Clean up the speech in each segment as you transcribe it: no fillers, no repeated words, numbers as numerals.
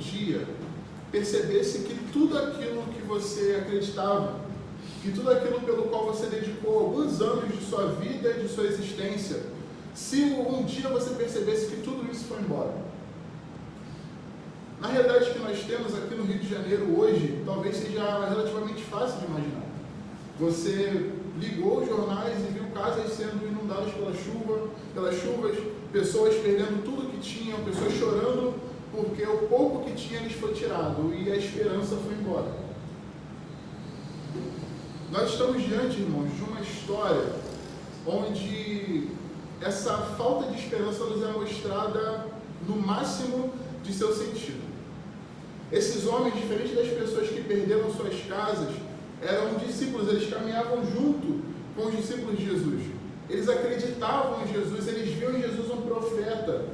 dia percebesse que tudo aquilo que você acreditava, que tudo aquilo pelo qual você dedicou alguns anos de sua vida e de sua existência, se um dia você percebesse que tudo isso foi embora? Na realidade que nós temos aqui no Rio de Janeiro hoje, talvez seja relativamente fácil de imaginar. Você ligou os jornais e viu casas sendo inundadas pelas chuvas, pessoas perdendo tudo que tinham, pessoas chorando porque o pouco que tinha lhes foi tirado e a esperança foi embora. Nós estamos diante, irmãos, de uma história onde essa falta de esperança nos é mostrada no máximo de seu sentido. Esses homens, diferente das pessoas que perderam suas casas, eram discípulos, eles caminhavam junto com os discípulos de Jesus. Eles acreditavam em Jesus, eles viam em Jesus um profeta.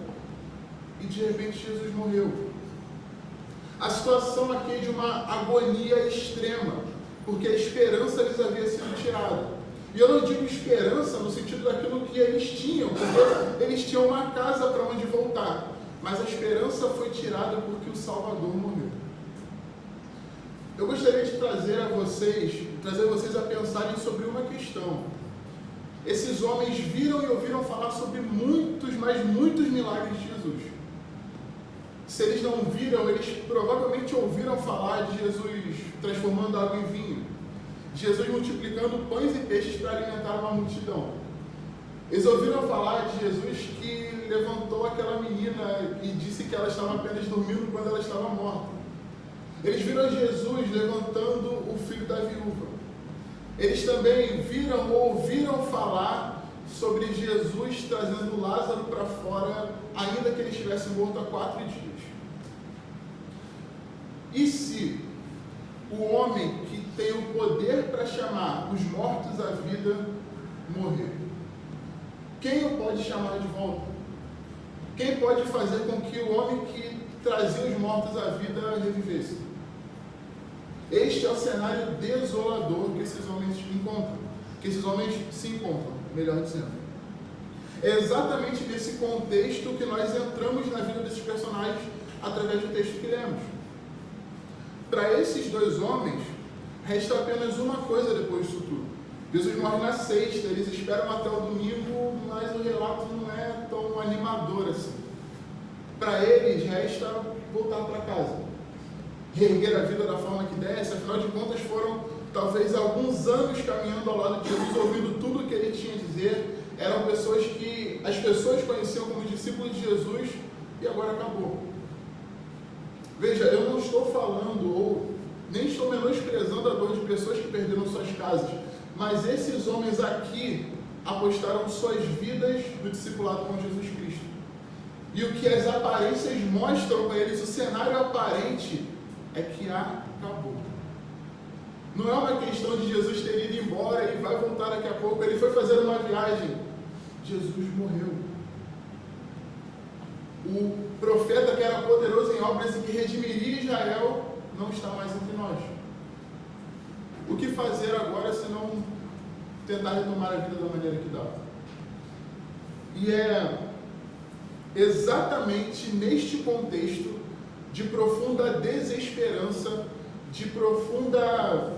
E de repente Jesus morreu. A situação aqui é de uma agonia extrema, porque a esperança lhes havia sido tirada. E eu não digo esperança no sentido daquilo que eles tinham, porque eles tinham uma casa para onde voltar. Mas a esperança foi tirada porque o Salvador morreu. Eu gostaria de trazer vocês a pensarem sobre uma questão. Esses homens viram e ouviram falar sobre muitos milagres de Jesus. Se eles não viram, eles provavelmente ouviram falar de Jesus transformando água em vinho, de Jesus multiplicando pães e peixes para alimentar uma multidão. Eles ouviram falar de Jesus que levantou aquela menina e disse que ela estava apenas dormindo quando ela estava morta. Eles viram Jesus levantando o filho da viúva. Eles também viram ou ouviram falar sobre Jesus trazendo Lázaro para fora, ainda que ele estivesse morto há 4 dias. E se o homem que tem o poder para chamar os mortos à vida morrer? Quem o pode chamar de volta? Quem pode fazer com que o homem que trazia os mortos à vida revivesse? Este é o cenário desolador que esses homens se encontram, melhor dizendo. É exatamente nesse contexto que nós entramos na vida desses personagens através do texto que lemos. Para esses 2 homens, resta apenas uma coisa depois disso tudo. Jesus morre na sexta, eles esperam até o domingo, mas o relato não é tão animador assim. Para eles, resta voltar para casa, reerguer a vida da forma que desse. Afinal de contas, foram talvez alguns anos caminhando ao lado de Jesus, ouvindo tudo o que ele tinha a dizer. Eram pessoas que as pessoas conheciam como discípulos de Jesus e agora acabou. Veja, eu não estou falando ou nem estou menosprezando a dor de pessoas que perderam suas casas, mas esses homens aqui apostaram suas vidas no discipulado com Jesus Cristo. E o que as aparências mostram para eles, o cenário aparente, é que acabou. Não é uma questão de Jesus ter ido embora e vai voltar daqui a pouco. Ele foi fazer uma viagem. Jesus morreu. O profeta que era poderoso em obras e que redimiria Israel não está mais entre nós. O que fazer agora se não tentar retomar a vida da maneira que dá? E é exatamente neste contexto de profunda desesperança, de profunda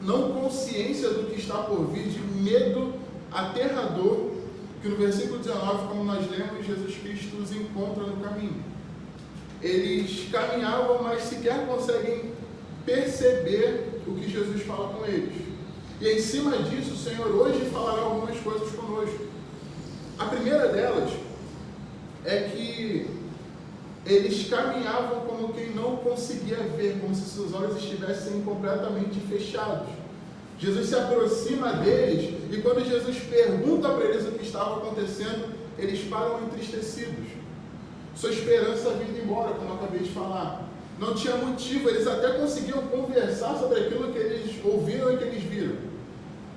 não consciência do que está por vir, de medo aterrador, que no versículo 19, como nós lemos, Jesus Cristo os encontra no caminho. Eles caminhavam, mas sequer conseguem perceber o que Jesus fala com eles. E em cima disso, o Senhor hoje falará algumas coisas conosco. A primeira delas é que eles caminhavam como quem não conseguia ver, como se seus olhos estivessem completamente fechados. Jesus se aproxima deles e quando Jesus pergunta para eles o que estava acontecendo, eles param entristecidos. Sua esperança havia ido embora, como eu acabei de falar. Não tinha motivo, eles até conseguiam conversar sobre aquilo que eles ouviram e que eles viram.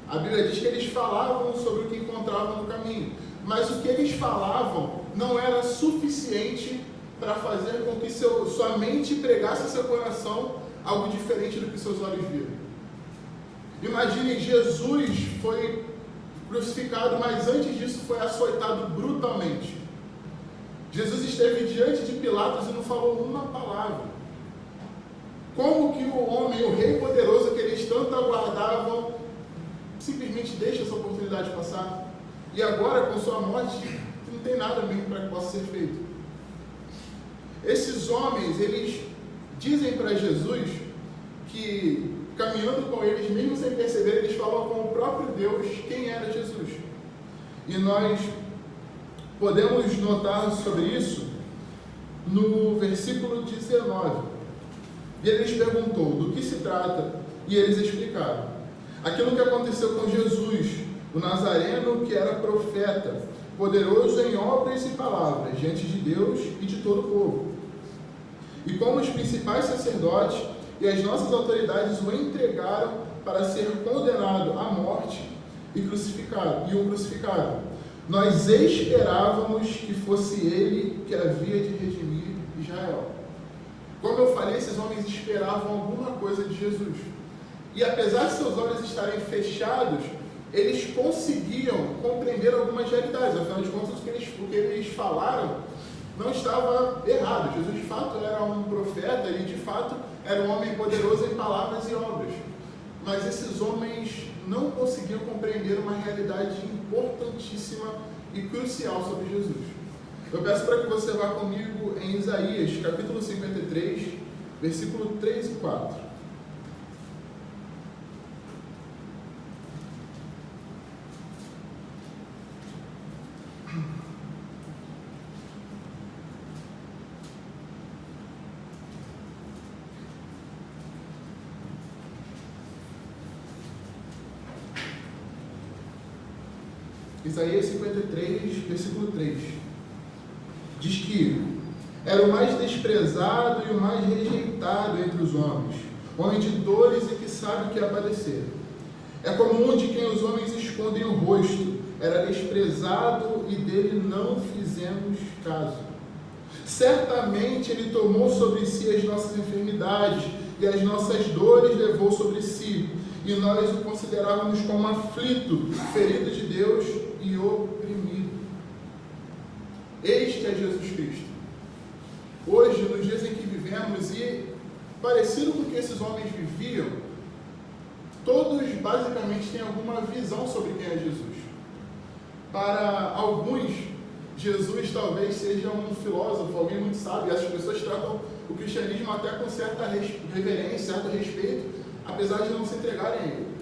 A Bíblia diz que eles falavam sobre o que encontravam no caminho, mas o que eles falavam não era suficiente para fazer com que sua mente pregasse a seu coração algo diferente do que seus olhos viram. Imagine, Jesus foi crucificado, mas antes disso foi açoitado brutalmente. Jesus esteve diante de Pilatos e não falou uma palavra. Como que o homem, o rei poderoso que eles tanto aguardavam, simplesmente deixa essa oportunidade passar? E agora, com sua morte, não tem nada mesmo para que possa ser feito. Esses homens, eles dizem para Jesus que, caminhando com eles, mesmo sem perceber, eles falam com o próprio Deus quem era Jesus. E nós podemos notar sobre isso no versículo 19. E ele lhes perguntou do que se trata, e eles explicaram. Aquilo que aconteceu com Jesus, o Nazareno, que era profeta, poderoso em obras e palavras, diante de Deus e de todo o povo. E como os principais sacerdotes e as nossas autoridades o entregaram para ser condenado à morte e o crucificaram. Nós esperávamos que fosse ele que havia de redimir Israel. Como eu falei, esses homens esperavam alguma coisa de Jesus. E apesar de seus olhos estarem fechados, eles conseguiam compreender algumas realidades. Afinal de contas, o que eles falaram não estava errado. Jesus, de fato, era um profeta e, de fato, era um homem poderoso em palavras e obras. Mas esses homens não conseguiam compreender uma realidade importantíssima e crucial sobre Jesus. Eu peço para que você vá comigo em Isaías, capítulo 53, versículo 3 e 4. Isaías 53, versículo 3. Diz que era o mais desprezado e o mais rejeitado entre os homens, homem de dores e que sabe o que é padecer. É como um de quem os homens escondem o rosto, era desprezado e dele não fizemos caso. Certamente ele tomou sobre si as nossas enfermidades e as nossas dores levou sobre si, e nós o considerávamos como aflito, ferido de Deus e oprimido. Este é Jesus Cristo. Hoje, nos dias em que vivemos, e parecido com o que esses homens viviam, todos basicamente têm alguma visão sobre quem é Jesus. Para alguns, Jesus talvez seja um filósofo, alguém muito sábio. Essas pessoas tratam o cristianismo até com certa reverência, certo respeito, apesar de não se entregarem a ele.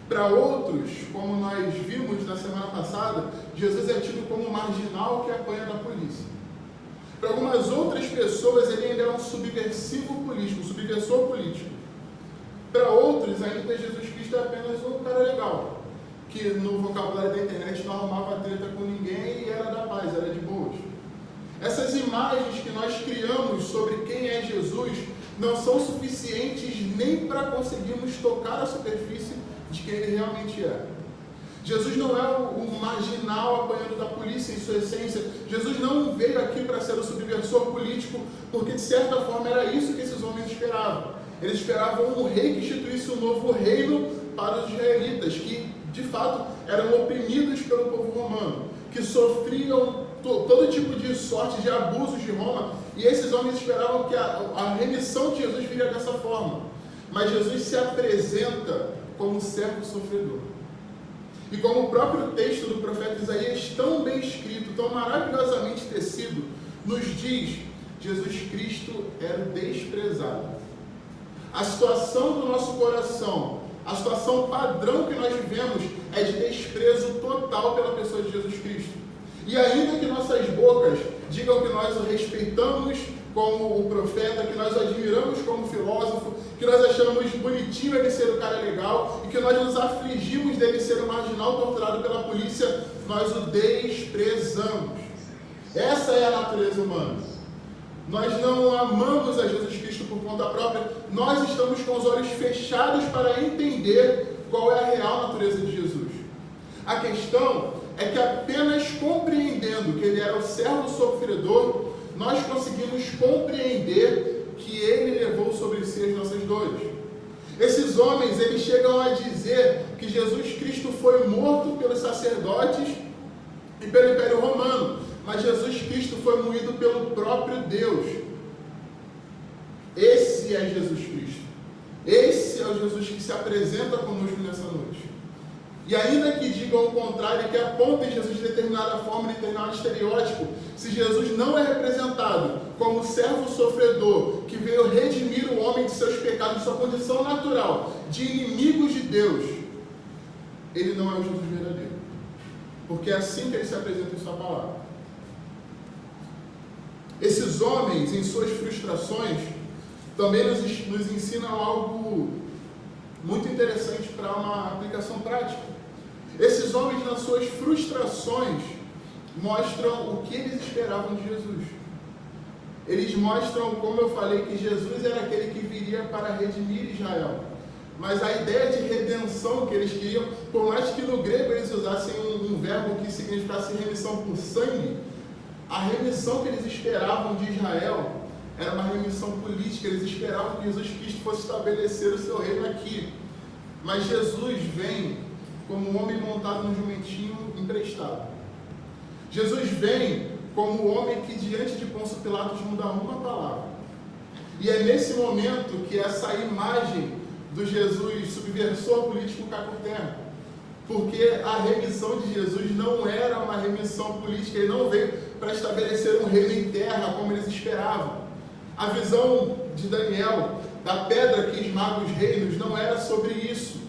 Para outros, como nós vimos na semana passada, Jesus é tido como um marginal que apanha da polícia. Para algumas outras pessoas, ele ainda é um subversivo político, um subversor político. Para outros, ainda Jesus Cristo é apenas um cara legal, que no vocabulário da internet não arrumava treta com ninguém e era da paz, era de boas. Essas imagens que nós criamos sobre quem é Jesus não são suficientes nem para conseguirmos tocar a superfície de quem ele realmente é. Jesus não é o marginal apanhando da polícia em sua essência. Jesus não veio aqui para ser o subversor político, porque de certa forma era isso que esses homens esperavam. Eles esperavam um rei que instituísse um novo reino para os israelitas, que de fato eram oprimidos pelo povo romano, que sofriam todo tipo de sorte de abusos de Roma, e esses homens esperavam que a remissão de Jesus viria dessa forma. Mas Jesus se apresenta como servo sofredor. E como o próprio texto do profeta Isaías, tão bem escrito, tão maravilhosamente tecido, nos diz, Jesus Cristo era desprezado. A situação do nosso coração, a situação padrão que nós vivemos é de desprezo total pela pessoa de Jesus Cristo. E ainda que nossas bocas digam que nós o respeitamos como o profeta, que nós o admiramos como filósofo, que nós achamos bonitinho ele ser o cara legal e que nós nos afligimos dele ser um marginal torturado pela polícia, nós o desprezamos. Essa é a natureza humana. Nós não amamos a Jesus Cristo por conta própria, nós estamos com os olhos fechados para entender qual é a real natureza de Jesus. A questão é que apenas compreendendo que ele era o servo sofredor, nós conseguimos compreender que ele levou sobre si as nossas dores. Esses homens, eles chegam a dizer que Jesus Cristo foi morto pelos sacerdotes e pelo Império Romano, mas Jesus Cristo foi moído pelo próprio Deus. Esse é Jesus Cristo. Esse é o Jesus que se apresenta conosco nessa noite. E ainda que digam o contrário, que apontem Jesus de determinada forma, de determinado estereótipo, se Jesus não é representado como servo sofredor, que veio redimir o homem de seus pecados, de sua condição natural, de inimigos de Deus, ele não é o Jesus verdadeiro. Porque é assim que ele se apresenta em sua palavra. Esses homens, em suas frustrações, também nos ensinam algo muito interessante para uma aplicação prática. Esses homens, nas suas frustrações, mostram o que eles esperavam de Jesus. Eles mostram, como eu falei, que Jesus era aquele que viria para redimir Israel. Mas a ideia de redenção que eles queriam, por mais que no grego eles usassem um verbo que significasse remissão por sangue, a remissão que eles esperavam de Israel era uma remissão política. Eles esperavam que Jesus Cristo fosse estabelecer o seu reino aqui. Mas Jesus vem como um homem montado num jumentinho emprestado. Jesus vem como o homem que diante de Pôncio Pilatos muda uma palavra. E é nesse momento que essa imagem do Jesus subversor político cai por terra. Porque a remissão de Jesus não era uma remissão política. Ele não veio para estabelecer um reino em terra como eles esperavam. A visão de Daniel da pedra que esmaga os reinos não era sobre isso.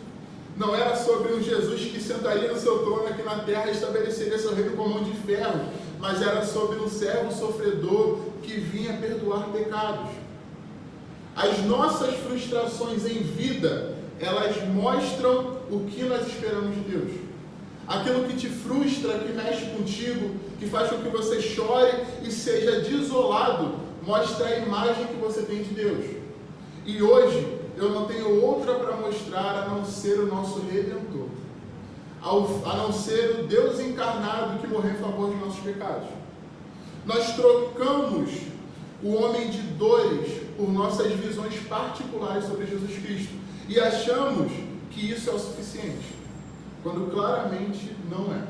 Não era sobre um Jesus que sentaria no seu trono aqui na terra e estabeleceria seu reino com mão de ferro, mas era sobre um servo sofredor que vinha perdoar pecados. As nossas frustrações em vida, elas mostram o que nós esperamos de Deus. Aquilo que te frustra, que mexe contigo, que faz com que você chore e seja desolado, mostra a imagem que você tem de Deus. E hoje, eu não tenho outra para mostrar a não ser o nosso Redentor, a não ser o Deus encarnado que morreu em favor de nossos pecados. Nós trocamos o homem de dores por nossas visões particulares sobre Jesus Cristo e achamos que isso é o suficiente, quando claramente não é.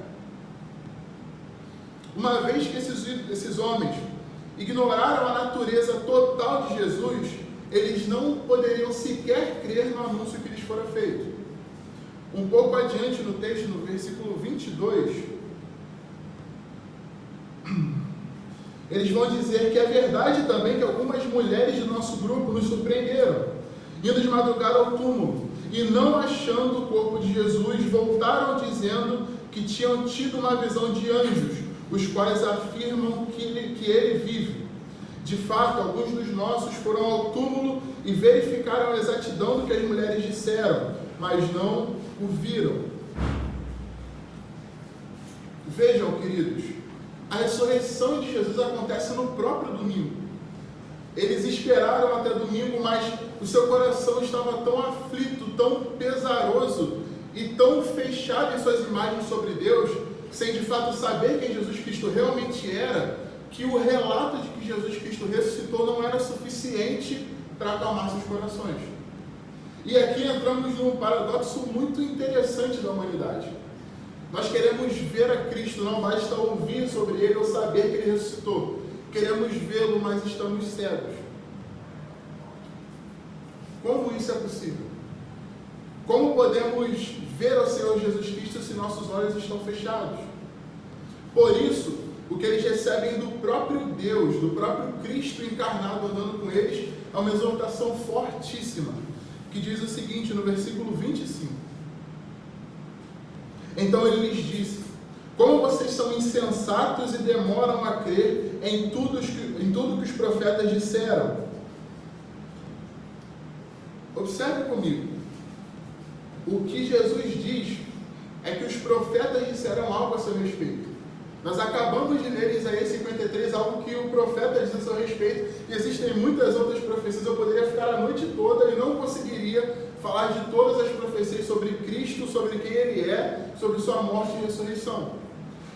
Uma vez que esses homens ignoraram a natureza total de Jesus, eles não poderiam sequer crer no anúncio que lhes fora feito. Um pouco adiante no texto, no versículo 22, eles vão dizer que é verdade também que algumas mulheres do nosso grupo nos surpreenderam, indo de madrugada ao túmulo, e não achando o corpo de Jesus, voltaram dizendo que tinham tido uma visão de anjos, os quais afirmam que ele vive. De fato, alguns dos nossos foram ao túmulo e verificaram a exatidão do que as mulheres disseram, mas não o viram. Vejam, queridos, a ressurreição de Jesus acontece no próprio domingo. Eles esperaram até domingo, mas o seu coração estava tão aflito, tão pesaroso e tão fechado em suas imagens sobre Deus, sem de fato saber quem Jesus Cristo realmente era, que o relato de que Jesus Cristo ressuscitou não era suficiente para acalmar seus corações. E aqui entramos num paradoxo muito interessante da humanidade. Nós queremos ver a Cristo, não basta ouvir sobre Ele ou saber que Ele ressuscitou. Queremos vê-lo, mas estamos cegos. Como isso é possível? Como podemos ver o Senhor Jesus Cristo se nossos olhos estão fechados? Por isso, o que eles recebem do próprio Deus, do próprio Cristo encarnado andando com eles, é uma exortação fortíssima, que diz o seguinte no versículo 25. Então ele lhes disse: como vocês são insensatos e demoram a crer em tudo que os profetas disseram. Observe comigo. O que Jesus diz é que os profetas disseram algo a seu respeito. Nós acabamos de ler em Isaías 53 algo que o profeta diz a seu respeito, e existem muitas outras profecias. Eu poderia ficar a noite toda e não conseguiria falar de todas as profecias sobre Cristo, sobre quem Ele é, sobre sua morte e ressurreição.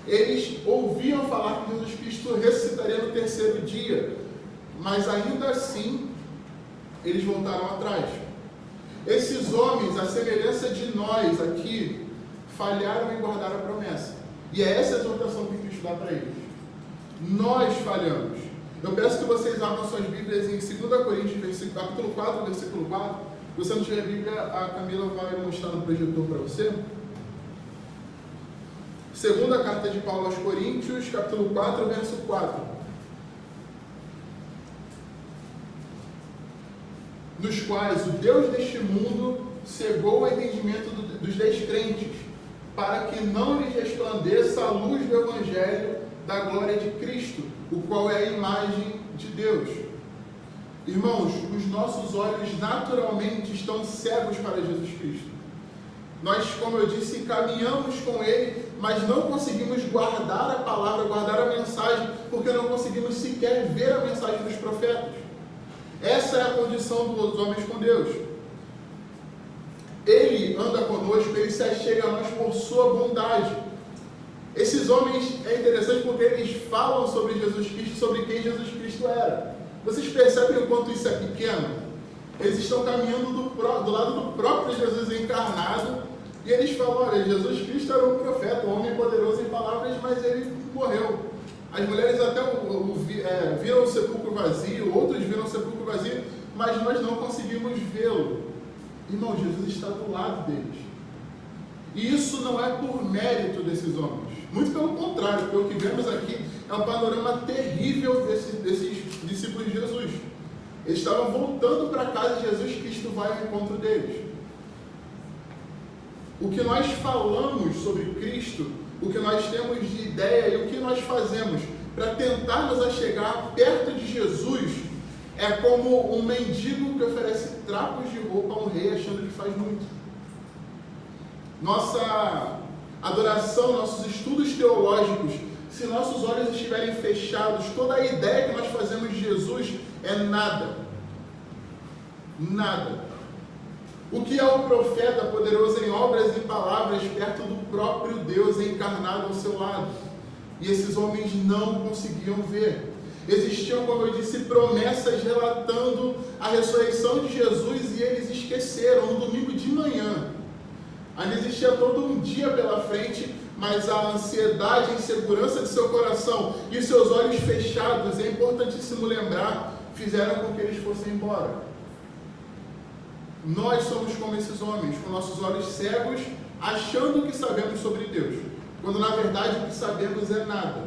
Eles ouviam falar que Jesus Cristo ressuscitaria no terceiro dia, mas ainda assim, eles voltaram atrás. Esses homens, à semelhança de nós aqui, falharam em guardar a promessa. E é essa a exortação que Cristo dá para eles. nós falhamos. Eu peço que vocês abram suas Bíblias em 2 Coríntios, capítulo 4, versículo 4. Se você não tiver a Bíblia, a Camila vai mostrar no projetor para você. Segunda carta de Paulo aos Coríntios, capítulo 4, verso 4. Nos quais o Deus deste mundo cegou o entendimento dos descrentes, para que não lhes resplandeça a luz do Evangelho da glória de Cristo, o qual é a imagem de Deus. Irmãos, os nossos olhos naturalmente estão cegos para Jesus Cristo. Nós, como eu disse, caminhamos com Ele, mas não conseguimos guardar a palavra, guardar a mensagem, porque não conseguimos sequer ver a mensagem dos profetas. Essa é a condição dos homens com Deus. Ele anda conosco, Ele se achega a nós por sua bondade. Esses homens, é interessante porque eles falam sobre Jesus Cristo, sobre quem Jesus Cristo era. Vocês percebem o quanto isso é pequeno? Eles estão caminhando do lado do próprio Jesus encarnado, e eles falam, olha, Jesus Cristo era um profeta, um homem poderoso em palavras, mas ele morreu. As mulheres até viram o sepulcro vazio, outros viram o sepulcro vazio, mas nós não conseguimos vê-lo. Irmão, Jesus está do lado deles. E isso não é por mérito desses homens. Muito pelo contrário, porque o que vemos aqui é um panorama terrível desses discípulos de Jesus. Eles estavam voltando para casa e Jesus Cristo vai ao encontro deles. O que nós falamos sobre Cristo, o que nós temos de ideia e o que nós fazemos para tentar nos achegar perto de Jesus é como um mendigo que oferece trapos de roupa a um rei achando que faz muito. Nossa adoração, nossos estudos teológicos, se nossos olhos estiverem fechados, toda a ideia que nós fazemos de Jesus é nada. Nada. O que é o profeta poderoso em obras e palavras perto do próprio Deus encarnado ao seu lado? E esses homens não conseguiam ver. Existiam, como eu disse, promessas relatando a ressurreição de Jesus e eles esqueceram no domingo de manhã. Ainda existia todo um dia pela frente, mas a ansiedade, a insegurança de seu coração e seus olhos fechados, é importantíssimo lembrar, fizeram com que eles fossem embora. Nós somos como esses homens, com nossos olhos cegos, achando que sabemos sobre Deus, quando na verdade o que sabemos é nada.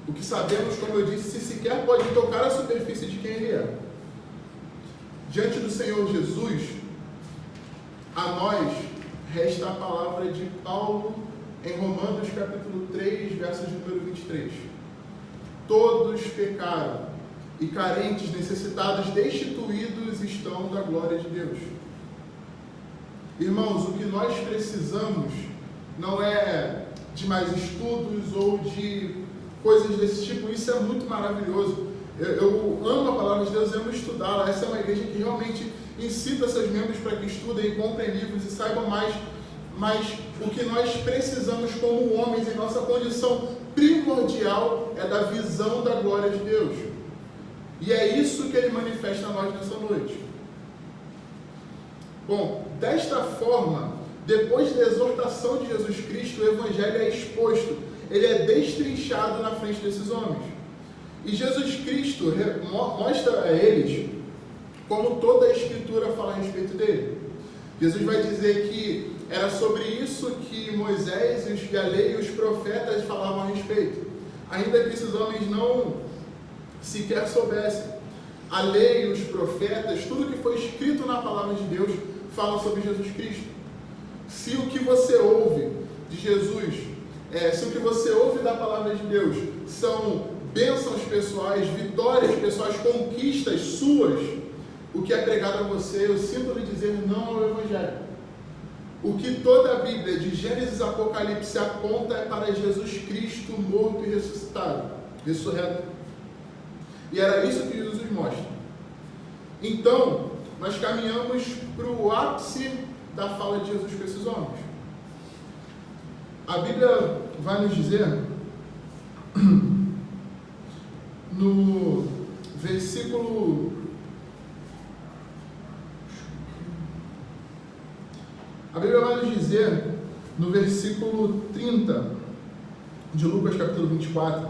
O que sabemos, como eu disse, sequer pode tocar a superfície de quem Ele é. Diante do Senhor Jesus, a nós resta a palavra de Paulo em Romanos capítulo 3, versos de número 23. Todos pecaram e carentes, necessitados, destituídos estão da glória de Deus. Irmãos, o que nós precisamos não é de mais estudos ou de coisas desse tipo. Isso é muito maravilhoso. Eu amo a palavra de Deus e amo estudá-la. Essa é uma igreja que realmente incita seus membros para que estudem, comprem livros e saibam mais. Mas o que nós precisamos como homens, em nossa condição primordial, é da visão da glória de Deus. E é isso que Ele manifesta a nós nessa noite. Bom, desta forma, depois da exortação de Jesus Cristo, o Evangelho é exposto, ele é destrinchado na frente desses homens. E Jesus Cristo mostra a eles como toda a Escritura fala a respeito dele. Jesus vai dizer que era sobre isso que Moisés, e a lei e os profetas falavam a respeito. Ainda que esses homens não sequer soubessem. A lei e os profetas, tudo que foi escrito na palavra de Deus, fala sobre Jesus Cristo. Se o que você ouve de Jesus, se o que você ouve da palavra de Deus são bênçãos pessoais, vitórias pessoais, conquistas suas, o que é pregado a você, eu sinto lhe dizer, não ao Evangelho. O que toda a Bíblia, de Gênesis a Apocalipse, aponta é para Jesus Cristo morto e ressuscitado, ressurreto. E era isso que Jesus mostra. Então, nós caminhamos para o ápice da fala de Jesus com esses homens. A Bíblia vai nos dizer, no versículo... A Bíblia vai nos dizer, no versículo 30 de Lucas capítulo 24,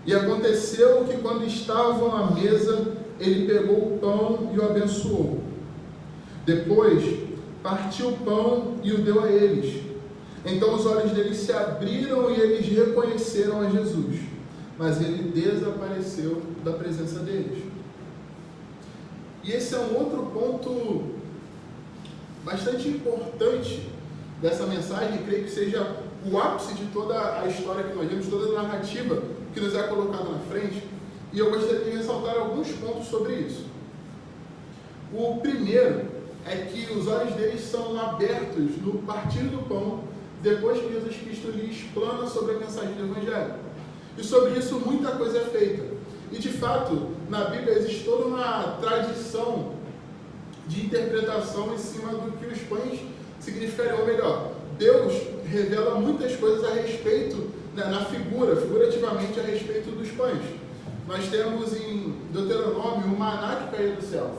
E aconteceu que quando estavam à mesa, ele pegou o pão e o abençoou. Depois, partiu o pão e o deu a eles. Então os olhos deles se abriram e eles reconheceram a Jesus. Mas ele desapareceu da presença deles. E esse é um outro ponto bastante importante dessa mensagem, e creio que seja o ápice de toda a história que nós vemos, toda a narrativa que nos é colocada na frente, e eu gostaria de ressaltar alguns pontos sobre isso. O primeiro é que os olhos deles são abertos no partir do pão, depois que Jesus Cristo lhe explana sobre a mensagem do Evangelho. E sobre isso muita coisa é feita. E de fato, na Bíblia existe toda uma tradição de interpretação em cima do que os pães significariam. Ou melhor, Deus revela muitas coisas a respeito, na figurativamente a respeito dos pães. Nós temos em Deuteronômio o maná que caiu do céu.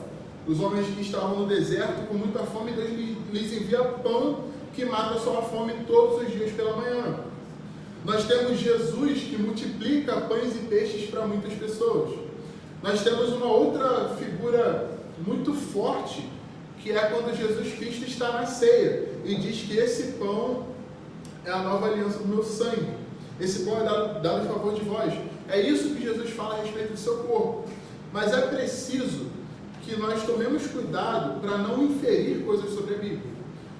Os homens que estavam no deserto com muita fome, Deus lhes envia pão que mata a sua fome todos os dias pela manhã. Nós temos Jesus que multiplica pães e peixes para muitas pessoas. Nós temos uma outra figura muito forte, que é quando Jesus Cristo está na ceia e diz que esse pão é a nova aliança do meu sangue. Esse pão é dado em favor de vós. É isso que Jesus fala a respeito do seu corpo. Mas é preciso que nós tomemos cuidado para não inferir coisas sobre a Bíblia.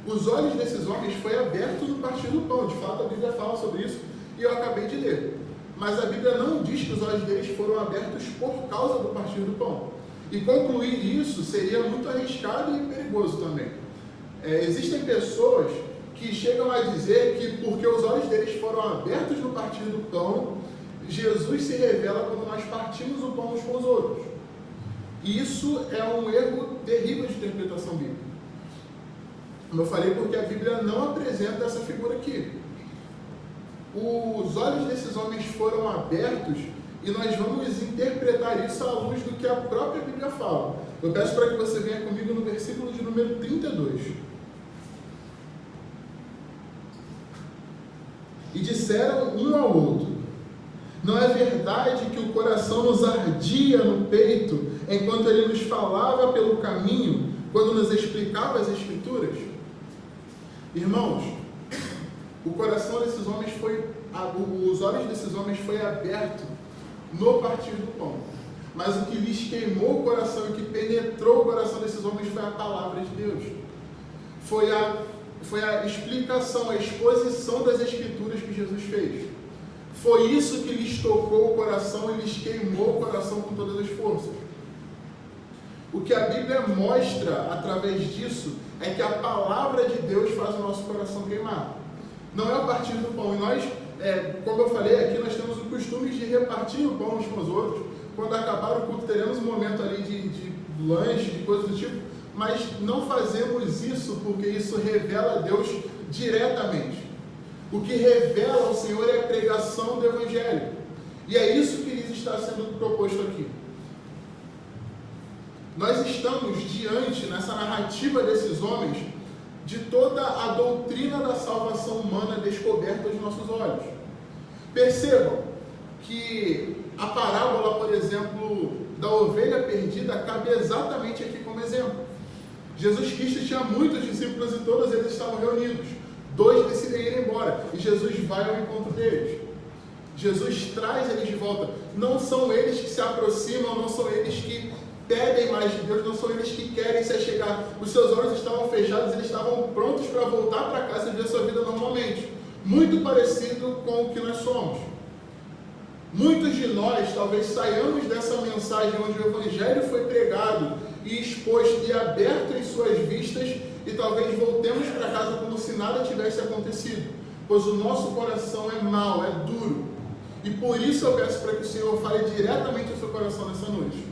Os olhos desses homens foi aberto no partir do pão. De fato, a Bíblia fala sobre isso e eu acabei de ler. Mas a Bíblia não diz que os olhos deles foram abertos por causa do partir do pão. E concluir isso seria muito arriscado e perigoso também. Existem pessoas que chegam a dizer que porque os olhos deles foram abertos no partir do pão, Jesus se revela quando nós partimos o pão uns com os outros. E isso é um erro terrível de interpretação bíblica. Como eu falei, porque a Bíblia não apresenta essa figura aqui. Os olhos desses homens foram abertos e nós vamos interpretar isso à luz do que a própria Bíblia fala. Eu peço para que você venha comigo no versículo de número 32. E disseram um ao outro: não é verdade que o coração nos ardia no peito enquanto ele nos falava pelo caminho, quando nos explicava as Escrituras? Irmãos, o coração desses homens os olhos desses homens foi aberto no partir do pão. Mas o que lhes queimou o coração e que penetrou o coração desses homens foi a palavra de Deus. Foi a explicação, a exposição das Escrituras que Jesus fez. Foi isso que lhes tocou o coração e lhes queimou o coração com todas as forças. O que a Bíblia mostra através disso é que a palavra de Deus faz o nosso coração queimar. Não é a partir do pão. E nós, como eu falei aqui, nós temos o costume de repartir o pão uns com os outros. Quando acabar o culto, teremos um momento ali de lanche, de coisas do tipo. Mas não fazemos isso porque isso revela a Deus diretamente. O que revela ao Senhor é a pregação do Evangelho. E é isso que lhes está sendo proposto aqui. Nós estamos diante, nessa narrativa desses homens, de toda a doutrina da salvação humana descoberta aos nossos olhos. Percebam que a parábola, por exemplo, da ovelha perdida cabe exatamente aqui como exemplo. Jesus Cristo tinha muitos discípulos e todos eles estavam reunidos. 2 decidem ir embora e Jesus vai ao encontro deles. Jesus traz eles de volta. Não são eles que se aproximam, não são eles que pedem mais de Deus, não são eles que querem se achegar. Os seus olhos estavam fechados, eles estavam prontos para voltar para casa e viver sua vida normalmente. Muito parecido com o que nós somos. Muitos de nós talvez saiamos dessa mensagem onde o Evangelho foi pregado e exposto e aberto em suas vistas e talvez voltemos para casa como se nada tivesse acontecido, pois o nosso coração é mau, é duro. E por isso eu peço para que o Senhor fale diretamente ao seu coração nessa noite.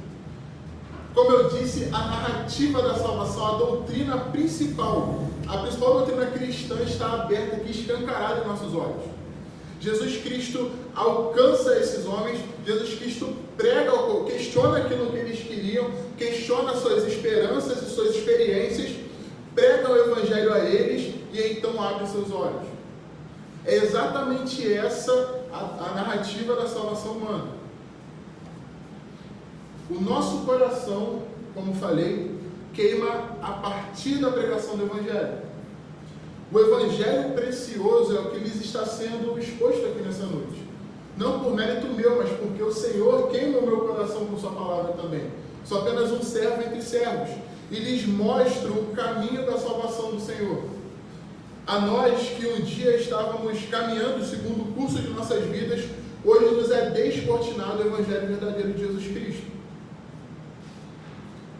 Como eu disse, a narrativa da salvação, a doutrina principal, a principal doutrina cristã está aberta aqui, escancarada em nossos olhos. Jesus Cristo alcança esses homens, Jesus Cristo prega, questiona aquilo que eles queriam, questiona suas esperanças e suas experiências, prega o Evangelho a eles e então abre seus olhos. É exatamente essa a narrativa da salvação humana. O nosso coração, como falei, queima a partir da pregação do Evangelho. O Evangelho precioso é o que lhes está sendo exposto aqui nessa noite. Não por mérito meu, mas porque o Senhor queima o meu coração com sua palavra também. Sou apenas um servo entre servos. E lhes mostro o caminho da salvação do Senhor. A nós que um dia estávamos caminhando segundo o curso de nossas vidas, hoje nos é descortinado o Evangelho verdadeiro de Jesus Cristo.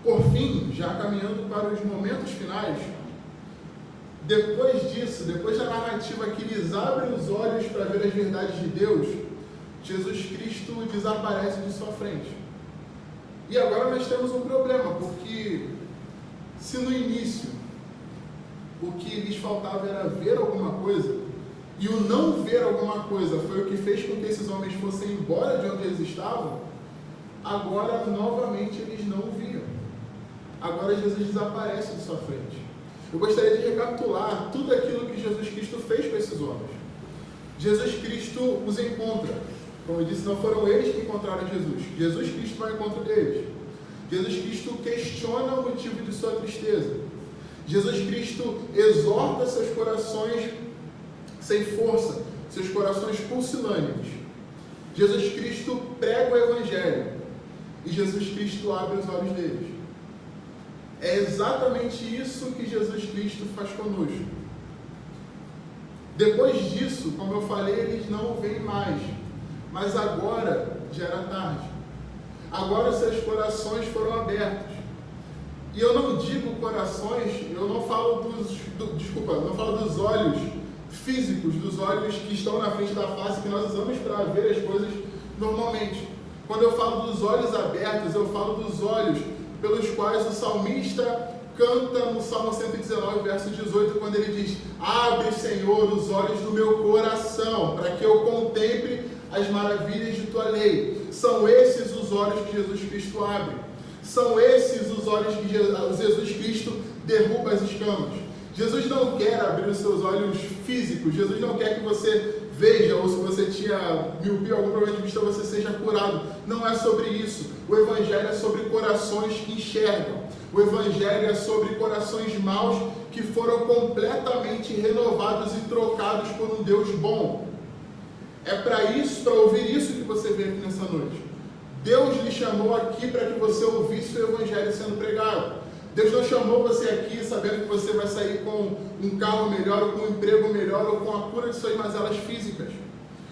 Por fim, já caminhando para os momentos finais, depois disso, depois da narrativa que lhes abre os olhos para ver as verdades de Deus, Jesus Cristo desaparece de sua frente. E agora nós temos um problema, porque se no início o que lhes faltava era ver alguma coisa, e o não ver alguma coisa foi o que fez com que esses homens fossem embora de onde eles estavam, agora novamente eles não o viam. Agora Jesus desaparece de sua frente. Eu gostaria de recapitular tudo aquilo que Jesus Cristo fez com esses homens. Jesus Cristo os encontra. Como eu disse, não foram eles que encontraram Jesus. Jesus Cristo vai ao encontro deles. Jesus Cristo questiona o motivo de sua tristeza. Jesus Cristo exorta seus corações sem força, seus corações pulsilâneos. Jesus Cristo prega o Evangelho e Jesus Cristo abre os olhos deles. É exatamente isso que Jesus Cristo faz conosco. Depois disso, como eu falei, eles não o veem mais. Mas agora já era tarde. Agora seus corações foram abertos. E eu não digo corações, eu não falo não falo dos olhos físicos, dos olhos que estão na frente da face, que nós usamos para ver as coisas normalmente. Quando eu falo dos olhos abertos, eu falo dos olhos pelos quais o salmista canta no Salmo 119, verso 18, quando ele diz: abre, Senhor, os olhos do meu coração, para que eu contemple as maravilhas de tua lei. São esses os olhos que Jesus Cristo abre. São esses os olhos que Jesus Cristo derruba as escamas. Jesus não quer abrir os seus olhos físicos. Jesus não quer que você veja, ou se você tinha miopia, algum problema de vista, você seja curado. Não é sobre isso. O Evangelho é sobre corações que enxergam. O Evangelho é sobre corações maus que foram completamente renovados e trocados por um Deus bom. É para isso, para ouvir isso que você veio aqui nessa noite. Deus lhe chamou aqui para que você ouvisse o Evangelho sendo pregado. Deus não chamou você aqui sabendo que você vai sair com um carro melhor, ou com um emprego melhor, ou com a cura de suas mazelas físicas.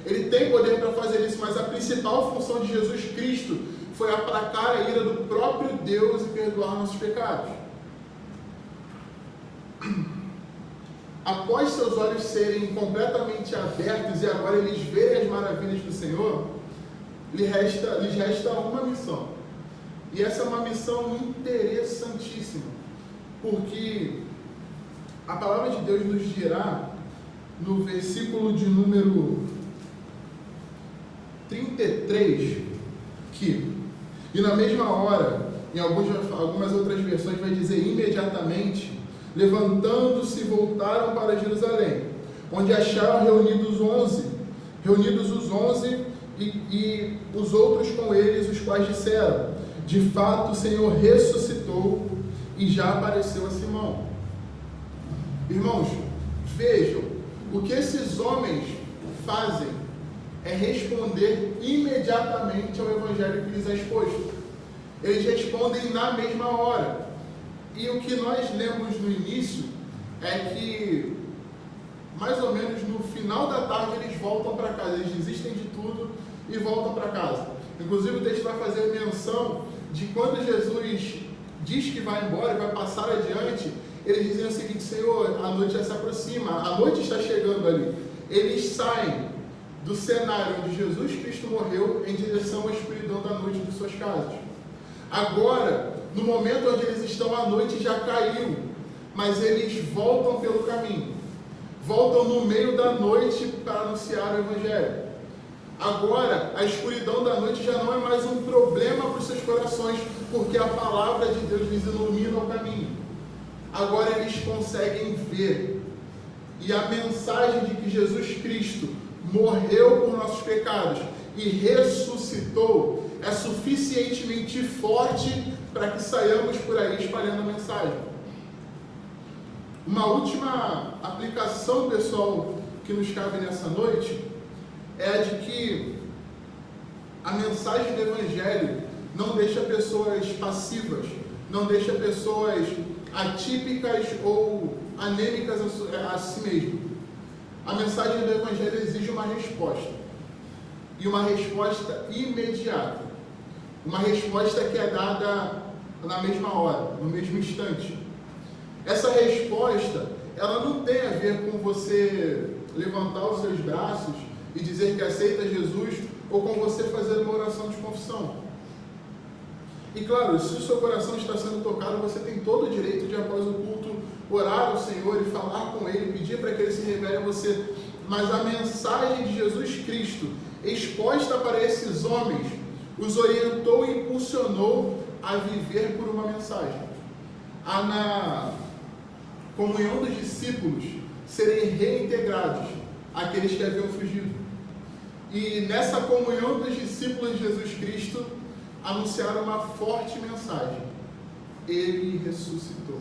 Ele tem poder para fazer isso, mas a principal função de Jesus Cristo foi aplacar a ira do próprio Deus e perdoar nossos pecados. Após seus olhos serem completamente abertos e agora eles verem as maravilhas do Senhor, lhes resta uma missão. E essa é uma missão interessantíssima, porque a palavra de Deus nos dirá, no versículo de número 33, que, e na mesma hora, em algumas outras versões vai dizer imediatamente, levantando-se, voltaram para Jerusalém, onde acharam reunidos os 11 e os outros com eles, os quais disseram: de fato o Senhor ressuscitou e já apareceu a Simão. Irmãos, vejam, o que esses homens fazem é responder imediatamente ao Evangelho que lhes é exposto. Eles respondem na mesma hora. E o que nós lemos no início é que, mais ou menos no final da tarde, eles voltam para casa. Eles desistem de tudo e voltam para casa. Inclusive o texto vai fazer menção de quando Jesus diz que vai embora e vai passar adiante, eles dizem o seguinte: Senhor, a noite já se aproxima, a noite está chegando ali. Eles saem do cenário onde Jesus Cristo morreu em direção à escuridão da noite de suas casas. Agora, no momento onde eles estão, a noite já caiu, mas eles voltam pelo caminho, voltam no meio da noite para anunciar o Evangelho. Agora, a escuridão da noite já não é mais um problema para os seus corações, porque a palavra de Deus lhes ilumina o caminho. Agora eles conseguem ver. E a mensagem de que Jesus Cristo morreu por nossos pecados e ressuscitou é suficientemente forte para que saiamos por aí espalhando a mensagem. Uma última aplicação, pessoal, que nos cabe nessa noite é a de que a mensagem do Evangelho não deixa pessoas passivas, não deixa pessoas atípicas ou anêmicas a si mesmo. A mensagem do Evangelho exige uma resposta, e uma resposta imediata, uma resposta que é dada na mesma hora, no mesmo instante. Essa resposta, ela não tem a ver com você levantar os seus braços e dizer que aceita Jesus, ou com você fazer uma oração de confissão. E claro, se o seu coração está sendo tocado, você tem todo o direito de, após o culto, orar ao Senhor e falar com Ele, pedir para que Ele se revele a você. Mas a mensagem de Jesus Cristo, exposta para esses homens, os orientou e impulsionou a viver por uma mensagem. A na comunhão dos discípulos serem reintegrados àqueles que haviam fugido. E nessa comunhão dos discípulos de Jesus Cristo, anunciaram uma forte mensagem: Ele ressuscitou.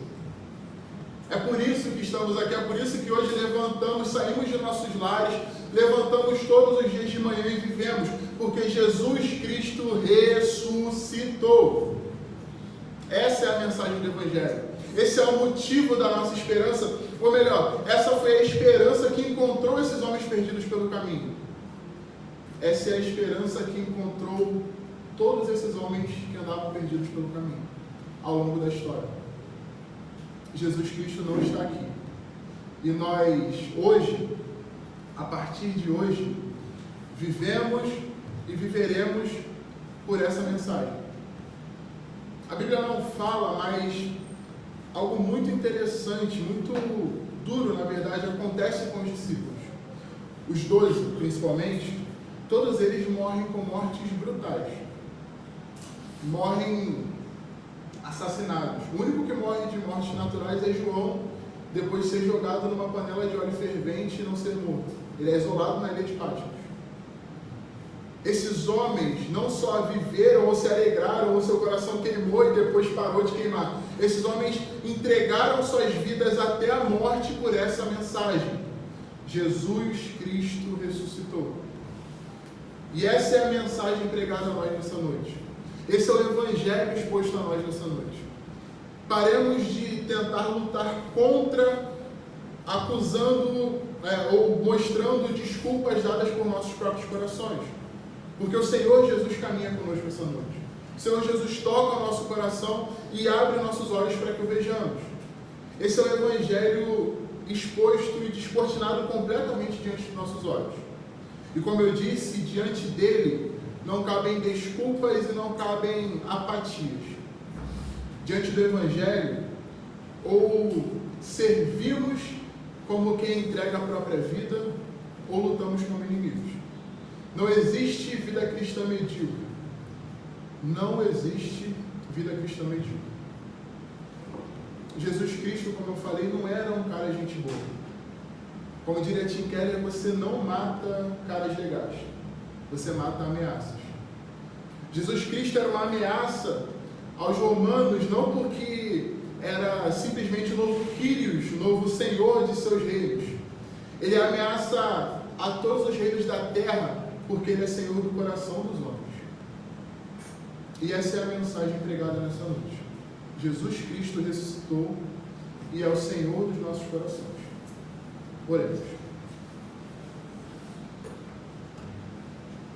É por isso que estamos aqui, é por isso que hoje levantamos, saímos de nossos lares, levantamos todos os dias de manhã e vivemos, porque Jesus Cristo ressuscitou. Essa é a mensagem do Evangelho. Esse é o motivo da nossa esperança, ou melhor, essa foi a esperança que encontrou esses homens perdidos pelo caminho. Essa é a esperança que encontrou todos esses homens que andavam perdidos pelo caminho, ao longo da história. Jesus Cristo não está aqui. E nós, hoje, a partir de hoje, vivemos e viveremos por essa mensagem. A Bíblia não fala, mas algo muito interessante, muito duro, na verdade, acontece com os discípulos. Os 12, principalmente, todos eles morrem com mortes brutais. Morrem assassinados. O único que morre de mortes naturais é João, depois de ser jogado numa panela de óleo fervente e não ser morto. Ele é isolado na ilha de Patmos. Esses homens não só viveram ou se alegraram, ou seu coração queimou e depois parou de queimar. Esses homens entregaram suas vidas até a morte por essa mensagem: Jesus Cristo ressuscitou. E essa é a mensagem pregada a nós nessa noite. Esse é o Evangelho exposto a nós nessa noite. Paremos de tentar lutar contra, acusando ou mostrando desculpas dadas por nossos próprios corações. Porque o Senhor Jesus caminha conosco essa noite. O Senhor Jesus toca o nosso coração e abre nossos olhos para que o vejamos. Esse é o Evangelho exposto e descortinado completamente diante dos nossos olhos. E como eu disse, diante dele não cabem desculpas e não cabem apatias. Diante do Evangelho, ou servimos como quem entrega a própria vida, ou lutamos como inimigos. Não existe vida cristã medíocre. Não existe vida cristã medíocre. Jesus Cristo, como eu falei, não era um cara gente boa. Como diria Tim Keller, você não mata caras legais. Você mata ameaças. Jesus Cristo era uma ameaça aos romanos, não porque era simplesmente o novo Quírios, o novo Senhor de seus reinos. Ele é ameaça a todos os reinos da terra, porque ele é Senhor do coração dos homens. E essa é a mensagem pregada nessa noite. Jesus Cristo ressuscitou e é o Senhor dos nossos corações. Oremos.